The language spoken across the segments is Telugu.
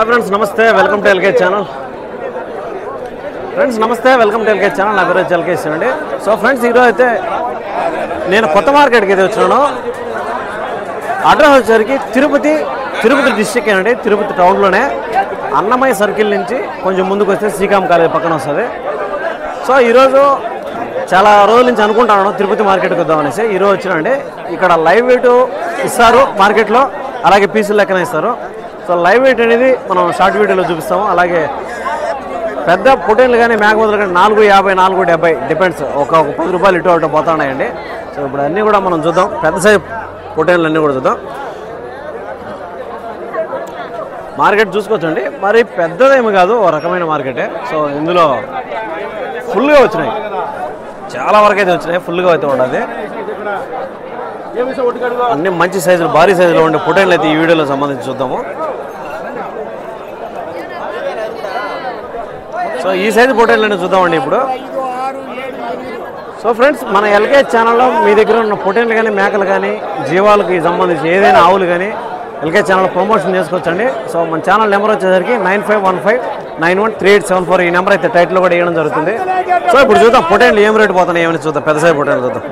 ఫ్రెండ్స్ నమస్తే, welcome to LK channel. Friends నమస్తే, వెల్కమ్ టు ఎల్కే ఛానల్. నా పేరు ఎల్కేస్ అండి. సో ఫ్రెండ్స్ ఈరోజు అయితే నేను కొత్త మార్కెట్కి అయితే వచ్చినాను. అడ్రస్ వచ్చేసరికి తిరుపతి డిస్టిక్ అండి. తిరుపతి టౌన్లోనే అన్నమయ్య సర్కిల్ నుంచి కొంచెం ముందుకు వస్తే శ్రీకామ్ కాలేజ్ పక్కన వస్తుంది. సో ఈరోజు చాలా రోజుల నుంచి అనుకుంటాను తిరుపతి మార్కెట్కి వద్దామనేసి. ఈరోజు వచ్చినండి. ఇక్కడ లైవ్ వెయిట్ ఇస్తారు మార్కెట్లో, అలాగే పీసులు లెక్కన ఇస్తారు. సో లైవ్ వెయిట్ అనేది మనం షార్ట్ వీడియోలో చూపిస్తాము. అలాగే పెద్ద పొటేన్లు కానీ మేకమూతలు కానీ 450, 470 డిపెండ్స్. ఒక 10 రూపాయలు ఇటు అటు పోతున్నాయండి. సో ఇప్పుడు అన్నీ కూడా మనం చూద్దాం. పెద్ద సైజు పొటేన్లు అన్నీ కూడా చూద్దాం. మార్కెట్ చూసుకోవచ్చండి. మరి పెద్దదేమి కాదు, ఓ రకమైన మార్కెటే. సో ఇందులో ఫుల్గా వచ్చినాయి, చాలా వరకు అయితే వచ్చినాయి. ఫుల్గా అయితే ఉండదు. అన్ని మంచి సైజులు, భారీ సైజులో ఉండే పొటేన్లు అయితే ఈ వీడియోలో సంబంధించి చూద్దాము. సో ఈ సైజు పొటేన్లు చూద్దామండి ఇప్పుడు. సో ఫ్రెండ్స్, మన ఎల్కే ఛానల్లో మీ దగ్గర ఉన్న పొటేన్లు కానీ మేకలు కానీ జీవాలకు సంబంధించి ఏదైనా ఆవులు కానీ ఎల్కే ఛానల్ ప్రమోషన్ చేసుకోవచ్చండి. సో మన ఛానల్ నెంబర్ వచ్చేసరికి 9515913874. ఈ నెంబర్ అయితే టైటిల్ కూడా వేయడం జరుగుతుంది. సో ఇప్పుడు చూద్దాం పొటేన్లు ఏం రేటు పోతున్నాయి ఏమని చూద్దాం. పెద్ద సైజు పొటేన్లు చూద్దాం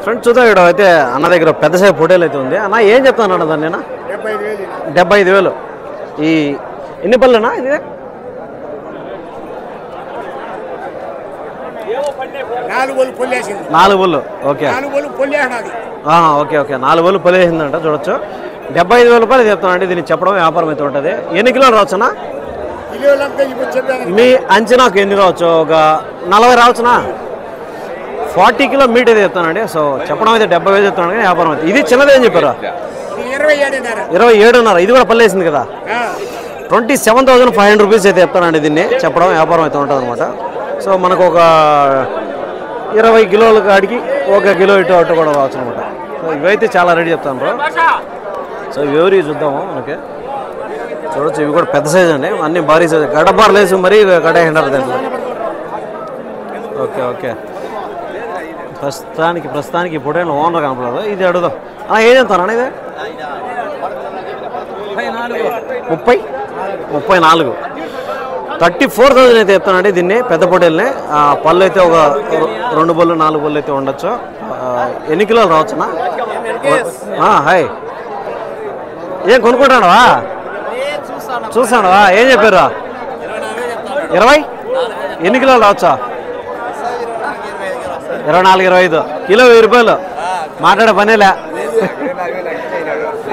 ఫ్రెండ్స్. చూద్దాం. ఇక్కడ అయితే అన్న దగ్గర పెద్ద సైజు పొటేలు అయితే ఉంది. అన్న ఏం చెప్తాను అన్న దాన్ని? నేను 75,000. ఈ ఎన్ని పళ్ళునా ఇది? 4 పళ్ళు. ఓకే ఓకే ఓకే 4 పళ్ళు పొలేసిందంట. చూడొచ్చు. 75,000 రూపాయలు చెప్తానండి. దీన్ని చెప్పడం వ్యాపారం అయితే ఉంటుంది. ఎన్ని కిలోలు రావచ్చునా? మీ అంచనాకు ఎన్ని రావచ్చు? ఒక 40 రావచ్చునా? 40 కిలో మీట్ అయితే చెప్తానండి. సో చెప్పడం అయితే 70,000 చెప్తాను కానీ వ్యాపారం అయితే. ఇది చిన్నదేం చెప్పారా? 27,500. ఇది కూడా పల్లేసింది కదా. 27,500 రూపీస్ అయితే చెప్తానండి. దీన్ని చెప్పడం వ్యాపారం అయితే ఉంటుంది అనమాట. సో మనకు ఒక 20 కిలోల కాడికి 1 కిలో ఇటు అటు కూడా రావచ్చు అనమాట. సో ఇవైతే చాలా రెడీ చెప్తాను. సో ఎవరి చూద్దాము. మనకి చూడొచ్చు. ఇవి కూడా పెద్ద సైజు అండి. అన్ని భారీ సైజు. గడబార్లు వేసి మరీ గడ హెండర్ దాంట్లో. ఓకే ఓకే ప్రస్తుతానికి ఇప్పుడు ఓనర్ కనపడదు. ఇది అడుగుదాం. ఏం చెప్తాను ఇది? 34. 34,000 అయితే చెప్తానండి దీన్ని. పెద్ద పొటేల్ని. పళ్ళు అయితే ఒక 2 పళ్ళు 4 పళ్ళు అయితే ఉండొచ్చు. ఎన్ని కిలోలు రావచ్చునా? హాయ్, ఏం కొనుక్కుంటావా? చూస్తావా? ఏం చెప్పారు? 20. ఎన్ని కిలోలు రావచ్చా? 24, 25 కిలో 1000 రూపాయలు. మాట్లాడే పనేలే.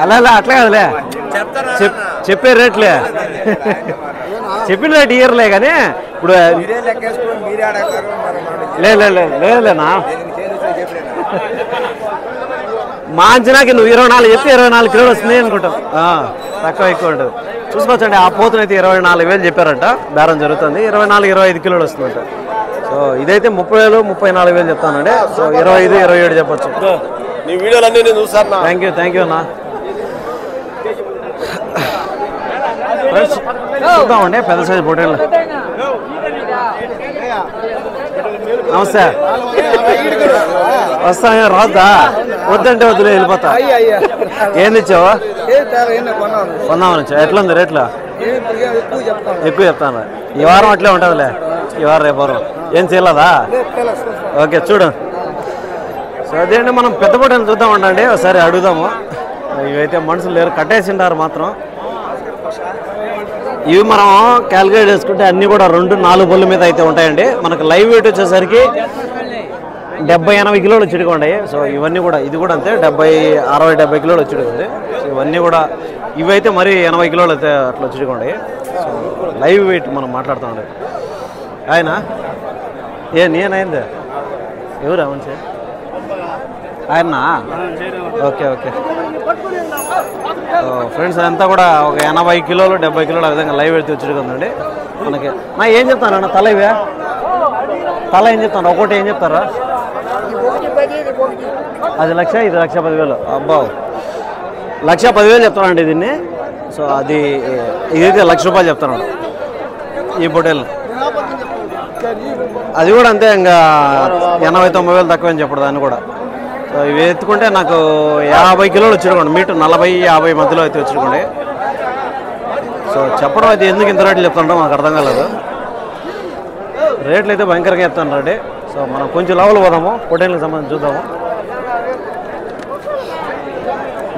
అలా అట్లా కాదులే, చెప్పే రేట్లే. చెప్పిన రేట్ ఇయర్లే కానీ ఇప్పుడు లేనా మా అంచనాకి నువ్వు 24 చెప్తే 24 కిలోలు వస్తుంది అనుకుంటాం. తక్కువ ఎక్కువ ఉంటుంది. చూసుకోవచ్చండి. ఆ పోతునైతే 24,000 చెప్పారంట. బేరం జరుగుతుంది. 24, 25 కిలోలు వస్తుందంట. సో ఇదైతే 30,000, 34,000 చెప్తానండి. సో 25, 27 చెప్పచ్చు. థ్యాంక్ యూ అన్న. చూద్దామండి పెద్ద సైజు పొటేళ్ళు. నమస్తే. వస్తా. రాద్దా? వద్దంటే వద్దులే, వెళ్ళిపోతా. ఏం తెచ్చావా? కొందామని వచ్చా. ఎట్లుంది రేట్లు? ఎక్కువ చెప్తాను. ఈ వారం అట్లే ఉంటుందిలే. ఈ వారం రేపు వారం ఏం చేయలేదా? ఓకే చూడు. సో అదేంటి మనం పెద్ద పొటేలు చూద్దామండి. ఒకసారి అడుగుదాము. ఇవైతే మనుషులు లేరు, కట్టేసిండారు మాత్రం. ఇవి మనం క్యాలిక్యులేట్ చేసుకుంటే అన్నీ కూడా 2, 4 పళ్ళ మీద అయితే ఉంటాయండి. మనకు లైవ్ వెయిట్ వచ్చేసరికి 70, 80 కిలోలు చిడుకుంటాయి. సో ఇవన్నీ కూడా, ఇది కూడా అంతే 70, 60, 70 కిలోలు చిడుకుంది. సో ఇవన్నీ కూడా ఇవైతే మరి 80 కిలోలు అయితే అట్లా చిడుకుంటాయి. సో లైవ్ వెయిట్ మనం మాట్లాడుతున్నాం. ఆయన నేనైంది ఎవరా మనిషి? ఆయన్నా? ఓకే ఓకే ఫ్రెండ్స్, అదంతా కూడా ఒక 80 కిలోలు 70 కిలోలు ఆ విధంగా లైవ్ అయితే వచ్చుకుందండి మనకి. ఏం చెప్తాను తల? ఇవే తల ఏం చెప్తాను? ఒకటి ఏం చెప్తారా? అది 1,00,000, ఇది 1,10,000. అబ్బా, 1,10,000 చెప్తానండి దీన్ని. సో అది ఇదైతే 1,00,000 రూపాయలు చెప్తాను ఈ పొటేల్. అది కూడా అంతే, ఇంకా 80,000, 90,000 తక్కువ అని చెప్పడు దాన్ని కూడా. సో ఇవి ఎత్తుకుంటే నాకు 50 కిలోలు వచ్చిరుకోండి, మీటు 40-50 మధ్యలో అయితే వచ్చిరుకోండి. సో చెప్పడం అయితే ఎందుకు ఇంత రేట్లు చెప్తాంటో మనకు అర్థం కాలేదు. రేట్లు అయితే భయంకరంగా చెప్తాను రెడీ. సో మనం కొంచెం లెవెల్ పోదాము, పొటేన్లకు సంబంధించి చూద్దాము.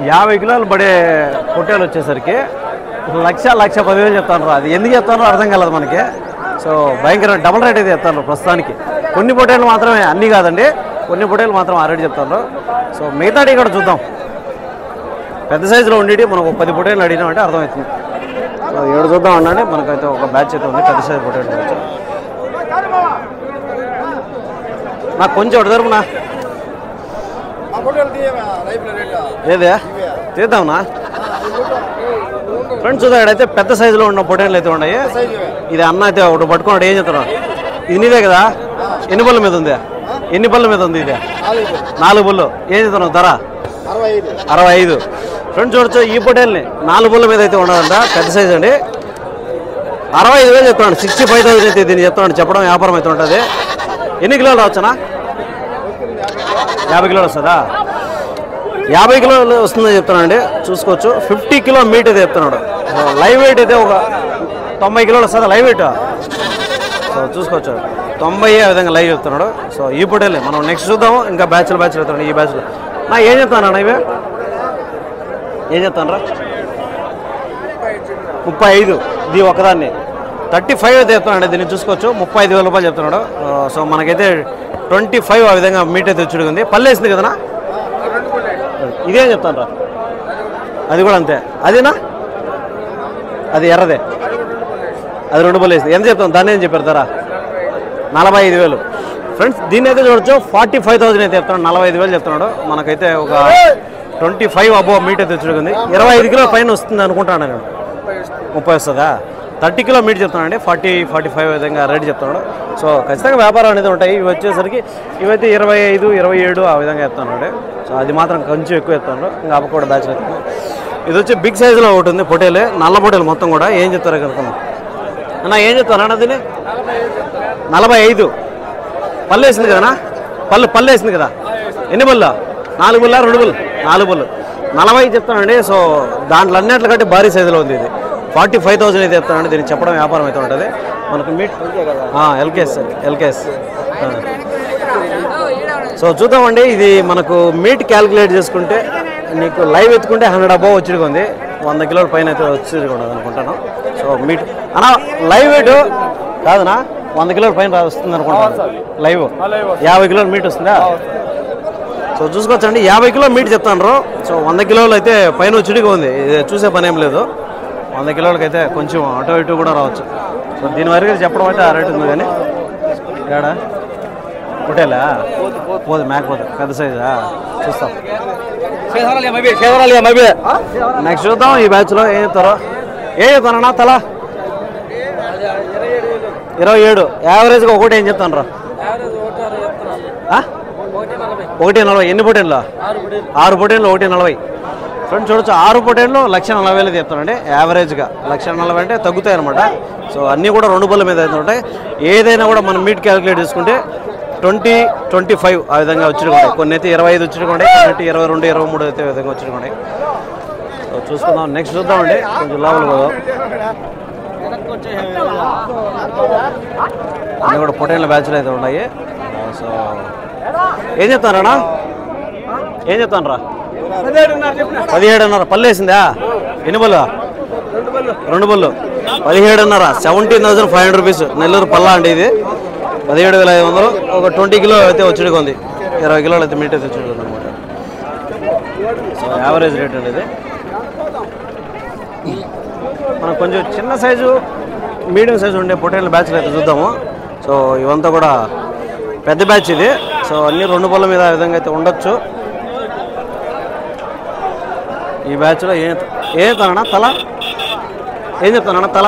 50 కిలోలు పడే పొట్టేలు వచ్చేసరికి 1,10,000 చెప్తాను. అది ఎందుకు చెప్తానో అర్థం కాలేదు మనకి. సో భయంకరమైన డబుల్ రేట్ అయితే చెప్తాను ప్రస్తుతానికి. కొన్ని పొటేలు మాత్రమే, అన్నీ కాదండి, కొన్ని పొటేలు మాత్రం ఆ రేటు చెప్తాను. సో మిగతాటి ఇక్కడ చూద్దాం. పెద్ద సైజులో ఉండేటి మనకు 10 పొటేలు అడిగినామంటే అర్థమవుతుంది. సో 7 చూద్దాం అన్నాండి. మనకైతే ఒక బ్యాచ్ అయితే ఉంది పెద్ద సైజు పొటేలు బ్యాచ్. నాకు కొంచెం ఒకటి తరపునా ఏదే తీద్దామన్నా ఫ్రెండ్స్. చూద్దాం ఇక్కడైతే పెద్ద సైజులో ఉన్న పొటేన్లు అయితే ఉన్నాయి. ఇది అన్న అయితే ఒకటి పట్టుకున్నాడు. ఏం చెప్తున్నావు? ఇది నీదే కదా? ఎన్ని బళ్ళ మీద ఉంది? ఎన్ని బళ్ళ మీద ఉంది? ఇది 4 బళ్ళు. ఏం చెప్తున్నావు ధర? 65. ఫ్రెండ్స్ చూడొచ్చు ఈ పొటేల్ని 4 బళ్ళ మీద అయితే ఉండదంట. పెద్ద సైజు అండి. 65,000 చెప్తున్నాడు. 65,000 అయితే దీన్ని చెప్తున్నాడు. చెప్పడం వ్యాపారం అయితే ఉంటుంది. ఎన్ని కిలోలు రావచ్చునా? 50 కిలోలు వస్తుందా? 50 కిలోలు వస్తుందని చెప్తున్నానండి. చూసుకోవచ్చు. 50 కిలో మీట్ అయితే చెప్తున్నాడు. లైవ్ వెయిట్ అయితే ఒక 90 కిలోలు వస్తుంది లైవ్ వెయిట్. సో చూసుకోవచ్చు 90 ఆ విధంగా లైవ్ చెప్తున్నాడు. సో ఈ పొటేలే మనం నెక్స్ట్ చూద్దాము. ఇంకా బ్యాచ్లు చెప్తున్నాడు. ఈ బ్యాచ్లో నా ఏం చెప్తాను అన్న? ఇవే ఏం చెప్తాను రా? 35. ఇది ఒకదాన్ని 35 అయితే చెప్తున్నాడు. దీన్ని చూసుకోవచ్చు. 35,000 రూపాయలు చెప్తున్నాడు. సో మనకైతే 25 ఆ విధంగా మీట్ అయితే వచ్చి ఉంది. పల్లె వేసింది కదనా? ఇదేం చెప్తాను రా? అది కూడా అంతే. అదేనా? అది ఎర్రదే, అది 2 బళ్ళు వేసింది. ఎంత చెప్తాను? దాన్ని ఏం చెప్పారు ధర? 45,000. ఫ్రెండ్స్ దీన్ని అయితే చూడొచ్చు. 45,000 అయితే చెప్తున్నాడు. 45,000 చెప్తున్నాడు. మనకైతే ఒక 25 అబోవ్ మీట్ అయితే వచ్చి ఉంది. 25 కిలో పైన వస్తుంది అనుకుంటాను నేను. 30 వస్తుందా? 30 కిలో మీట్ చెప్తున్నానండి. 40-45 విధంగా రేట్ చెప్తున్నాడు. సో ఖచ్చితంగా వ్యాపారం అనేది ఉంటాయి. ఇవి వచ్చేసరికి ఇవైతే 25-27 ఆ విధంగా చెప్తున్నాడు. సో అది మాత్రం కొంచెం ఎక్కువ చెప్తున్నాడు. ఇంకా అప్పుడు కూడా బ్యాచ్ చెప్తున్నాడు. ఇది వచ్చి బిగ్ సైజులో ఒకటి ఉంది పొటేలు, నల్ల పొటేలు మొత్తం కూడా. ఏం చెప్తారో కనుక్కున్నాం అన్న. ఏం చెప్తాను అన్న దీన్ని? 45. పళ్ళు వేసింది కదనా? పళ్ళు వేసింది కదా? ఎన్ని బళ్ళు? 4 బళ్ళా 2 బళ్ళు? 4 బళ్ళు. 40 చెప్తానండి. సో దాంట్లో అన్నింటి కంటే భారీ సైజులో ఉంది ఇది. 45,000 అయితే చెప్తానండి. దీన్ని చెప్పడం వ్యాపారం అయితే ఉంటుంది. మనకు మీట్ ఎల్కేఎస్. సో చూద్దామండి. ఇది మనకు మీట్ క్యాలిక్యులేట్ చేసుకుంటే నీకు లైవ్ ఎత్తుకుంటే 100 అబోవ్ వచ్చింది. 100 కిలోల పైన అయితే వచ్చేది కూడా అనుకుంటాను. సో మీట్ అన్నా లైవ్ వెయిట్ కాదనా? 100 కిలోల పైన వస్తుంది అనుకుంటాను. లైవ్ 50 కిలోల మీట్ వస్తుందా? సో చూసుకోవచ్చండి. 50 కిలో మీట్ చెప్తాను. సో 100 కిలోలు అయితే పైన వచ్చిడిగా ఉంది. ఇది చూసే పని ఏం లేదు. 100 కిలోలకి అయితే కొంచెం అటు ఇటు కూడా రావచ్చు. సో దీని వరకు చెప్పడం అయితే ఆ రేట్ ఉంది. కానీ ఏడా పొటేలా పోదు, మేకపోతే పెద్ద సైజా. చూస్తాం నెక్స్ట్ చూద్దాం. ఈ బ్యాచ్లో ఏం చెప్తారో. ఏం చెప్తానన్నా? తల 27. యావరేజ్గా ఒకటి ఏం చెప్తాను రా? 140. ఎన్ని పొటేన్లు? 6 పొటేన్లు 140. ఫ్రెండ్స్ చూడొచ్చు. 6 పొటేన్లు 1,40,000 చెప్తానండి. యావరేజ్గా 1,40,000 అంటే తగ్గుతాయి అనమాట. సో అన్నీ కూడా 2 బళ్ళ మీద అయితే ఉంటాయి. ఏదైనా కూడా మనం మీట్ క్యాలిక్యులేట్ చేసుకుంటే 20-25 ఆ విధంగా వచ్చినాయి. కొన్ని అయితే 25 వచ్చినాయి, కొన్ని అయితే 22-23 అయితే విధంగా వచ్చినాయి. సో చూసుకుందాం. నెక్స్ట్ చూద్దామండి. కొంచెం లోపల పోదాం. అన్నీ కూడా పొటేన్ల బ్యాచ్లు అయితే ఉన్నాయి. సో ఏం చెప్తానన్నా? ఏం చెప్తాను రా? 17,500. పళ్ళు వేసిందా? ఎన్ని బళ్ళు? 2 బళ్ళు. 17,500. 17,500 రూపీస్. నెల్లూరు పల్లా అండి ఇది. 17,500. ఒక 20 కిలో అయితే వచ్చి ఉంది. 20 కిలోలు అయితే మీట్ అయితే వచ్చి అనమాట. సో యావరేజ్ రేట్ అండి ఇది. మనం కొంచెం చిన్న సైజు మీడియం సైజు ఉండే పొటేన్ల బ్యాచ్లు అయితే చూద్దాము. సో ఇవంతా కూడా పెద్ద బ్యాచ్ ఇది. సో అన్ని 2 బళ్ళ మీద ఆ విధంగా అయితే ఉండొచ్చు. ఈ బ్యాచ్లో ఏం చెప్తానన్నా? తల ఏం చెప్తానన్నా? తల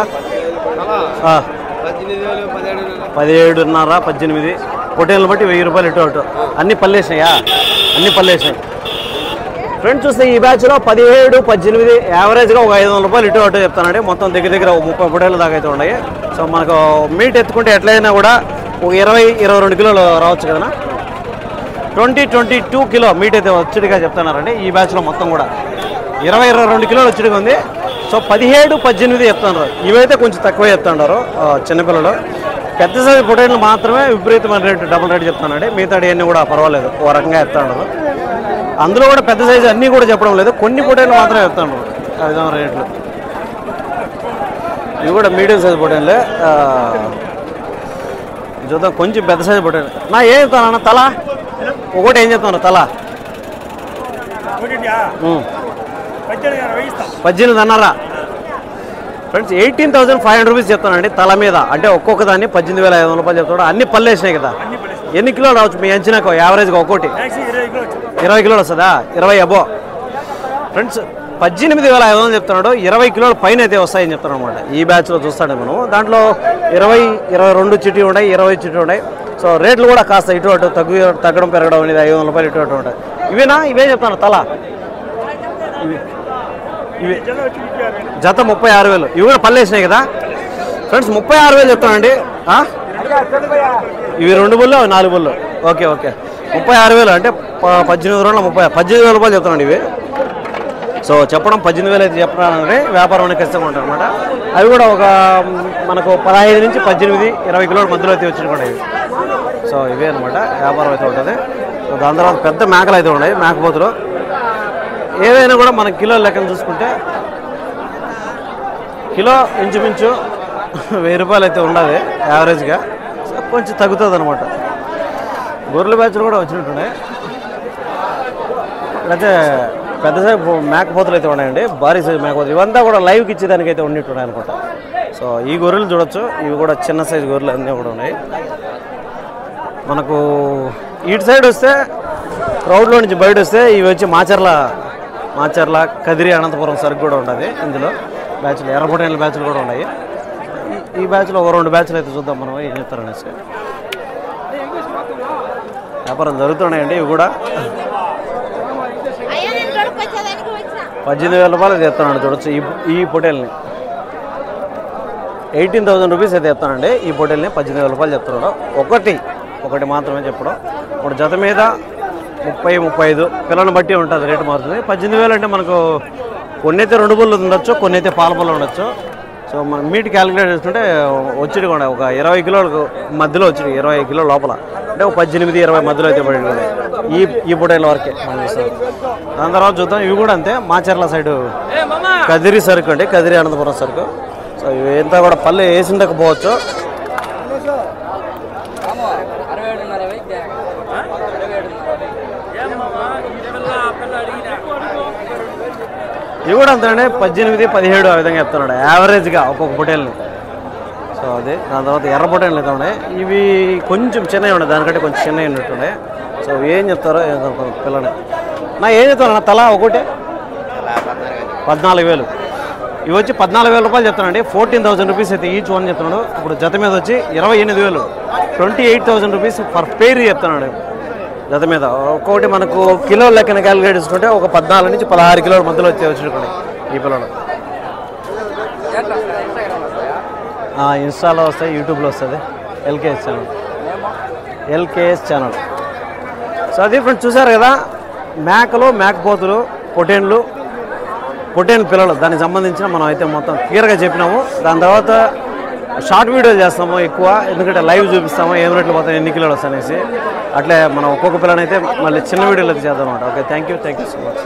17,500, 18. పొటేన్లు బట్టి 1000 రూపాయలు ఇటు అటు. అన్ని పల్లేసినాయా? అన్ని పల్లేసినాయి. ఫ్రెండ్స్ చూస్తే ఈ బ్యాచ్లో 17, 18 యావరేజ్గా ఒక 500 రూపాయలు ఇటు అటు చెప్తానండి. మొత్తం దగ్గర ఒక 30 పొటేన్లు దాకా అయితే ఉన్నాయి. సో మనకు మీట్ ఎత్తుకుంటే ఎట్లయినా కూడా ఒక 20-22 కిలోలు రావచ్చు కదా. 20-22 కిలో మీట్ అయితే వచ్చేదిగా చెప్తున్నారండి ఈ బ్యాచ్లో మొత్తం కూడా 20-22 కిలోలు వచ్చేదిగా ఉంది. సో 17-18 చెప్తున్నారు. ఇవైతే కొంచెం తక్కువ చెప్తున్నారు చిన్నపిల్లలు. పెద్ద సైజు పొటేన్లు మాత్రమే విపరీతమైన రేటు డబుల్ రేటు చెప్తానండి. మిగతా అన్నీ కూడా పర్వాలేదు ఓ రకంగా చెప్తున్నారు. అందులో కూడా పెద్ద సైజు అన్నీ కూడా చెప్పడం లేదు, కొన్ని పొటేన్లు మాత్రమే చెప్తున్నారు అదే రేట్లు. ఇవి కూడా మీడియం సైజు పొటేన్లే. చూద్దాం కొంచెం పెద్ద సైజు పొటేన్లు. నా ఏం చెప్తానన్న తల ఒకటి ఏం చెప్తాను తల 18,500 ఫ్రెండ్స్. 18,500 రూపీస్ చెప్తానండి తల మీద. అంటే ఒక్కొక్క దాన్ని 18,500 రూపాయలు చెప్తాడు. అన్ని పళ్ళు వేసినాయి కదా. ఎన్ని కిలోలు రావచ్చు మీ అంచనాకు యావరేజ్గా? ఒక్కోటి 20 కిలోలు వస్తుందా? 20 అబో ఫ్రెండ్స్. 18,500 చెప్తున్నాడు. 20 కిలోల పైన అయితే వస్తాయని చెప్తాను అనమాట. ఈ బ్యాచ్లో చూస్తాడు మనం. దాంట్లో 20-22 చిటీ ఉన్నాయి, 20 చిటీ ఉన్నాయి. సో రేట్లు కూడా కాస్త ఇటు అటు తగ్గడం పెరగడం అనేది 500 రూపాయలు ఇటు అటు ఉంటాయి. ఇవేనా? ఇవే చెప్తాను తల. ఇవి జత 36,000. ఇవి కూడా పళ్ళు వేసినాయి కదా ఫ్రెండ్స్. 36,000 చెప్తానండి. ఇవి 2 బుల్లు 4 బుల్లు. ఓకే 36,000 అంటే 18,000 రూపాయలు చెప్తానండి ఇవి. సో చెప్పడం 18,000 అయితే చెప్పడానికి వ్యాపారం ఖచ్చితంగా ఉంటుంది అనమాట. అవి కూడా ఒక మనకు 15 నుంచి 18-20 కిలోల మధ్యలో అయితే వచ్చినాయి ఇవి. సో ఇవే అనమాట వ్యాపారం అయితే ఉంటుంది. దాని తర్వాత పెద్ద మేకలు అయితే ఉన్నాయి, మేకపోతులు. ఏదైనా కూడా మన కిలోల లెక్కన చూసుకుంటే కిలో ఇంచుమించు 1000 రూపాయలు అయితే ఉన్నది యావరేజ్గా. సో కొంచెం తగ్గుతుంది అనమాట. గొర్రెల బ్యాచ్లు కూడా వచ్చినట్టున్నాయి. అయితే పెద్ద సైజు మేకపోతులు అయితే ఉన్నాయండి, భారీ సైజు మేకపోతులు. ఇవంతా కూడా లైవ్కి ఇచ్చేదానికి అయితే ఉన్నట్టున్నాయి అనమాట. సో ఈ గొర్రెలు చూడొచ్చు. ఇవి కూడా చిన్న సైజు గొర్రెలు అన్నీ కూడా ఉన్నాయి. మనకు ఇటు సైడ్ వస్తే రోడ్లో నుంచి బయట వస్తే ఇవి వచ్చి మాచర్ల కదిరి అనంతపురం సరుకు కూడా ఉంటుంది. ఇందులో బ్యాచ్లు ఎర్రపొటేన్ల బ్యాచ్లు కూడా ఉన్నాయి. ఈ బ్యాచ్లో ఒక 2 బ్యాచ్లు అయితే చూద్దాం మనం ఏం చెప్తారనేసి. వ్యాపారం జరుగుతున్నాయండి. ఇవి కూడా 18,000 రూపాయలు చెప్తానండి. చూడొచ్చు ఈ పొటేల్ని 18,000 రూపీస్ అయితే చెప్తానండి. ఈ పొటేల్ని 18,000 రూపాయలు చెప్తున్నాడు. ఒకటి మాత్రమే చెప్పడం. ఇప్పుడు జత మీద 30-35 పిల్లలను బట్టి ఉంటుంది, రేటు మారుతుంది. 18,000 అంటే మనకు కొన్ని అయితే 2 బుల్లు ఉండొచ్చు, కొన్ని అయితే పాల బుల్లు ఉండొచ్చు. సో మనం మీట్ క్యాలిక్యులేట్ చేసుకుంటే వచ్చి కూడా ఒక 20 కిలోలకు మధ్యలో వచ్చి 20 కిలో లోపల అంటే ఒక 18-20 మధ్యలో అయితే పడి కూడా ఈ పొటేళ్ళ వరకే మనం చూస్తాం. దాని తర్వాత చూద్దాం. ఇవి కూడా అంతే మాచర్ల సైడు కదిరి సరుకు అండి, కదిరి అనంతపురం సరుకు. సో ఇవి ఎంత కూడా పళ్ళు వేసిండకపోవచ్చు. ఇవి కూడా అంతే 18-17 ఆ విధంగా చెప్తున్నాడు యావరేజ్గా ఒక్కొక్క పొటేల్ని. సో అది దాని తర్వాత ఎర్ర పొటేన్లు అయితే ఉన్నాయి. ఇవి కొంచెం చిన్నవి ఉన్నాయి, దానికంటే కొంచెం చిన్నవి ఉన్నట్టున్నాయి. సో ఏం చెప్తారో పిల్లని ఏం చెప్తాను తల ఒకటి 14,000. ఇవి వచ్చి 14,000 రూపాయలు చెప్తానండి. 14,000 రూపీస్ అయితే ఈచ్ వన్ చెప్తున్నాడు. ఇప్పుడు జత మీద వచ్చి 28,000 28,000 రూపీస్ పర్ పేర్ చెప్తున్నాడు జత మీద. ఒక్కొక్కటి మనకు కిలో లెక్కన క్యాలిక్యులేట్ చేసుకుంటే ఒక 14 నుంచి 16 కిలోల మధ్యలో వచ్చినట్టున్నాయి ఈ పిల్లలు. ఇన్స్టాలో వస్తాయి, యూట్యూబ్లో వస్తుంది. LKS channel. సో అది ఫ్రెండ్స్ చూసారు కదా, మేకలు, మేకపోతులు, పొటేన్ పిల్లలు దానికి సంబంధించిన మనం అయితే మొత్తం క్లియర్గా చెప్పినాము. దాని తర్వాత షార్ట్ వీడియోలు చేస్తాము ఎక్కువ, ఎందుకంటే లైవ్ చూపిస్తాము ఏం రేట్లు పోతాయి, ఎన్ని కిలోలు వస్తాయనేసి. అట్లే మనం ఒక్కొక్క పిల్లని అయితే మళ్ళీ చిన్న వీడియోలు అయితే చేద్దాం అనమాట. Okay, thank you so much.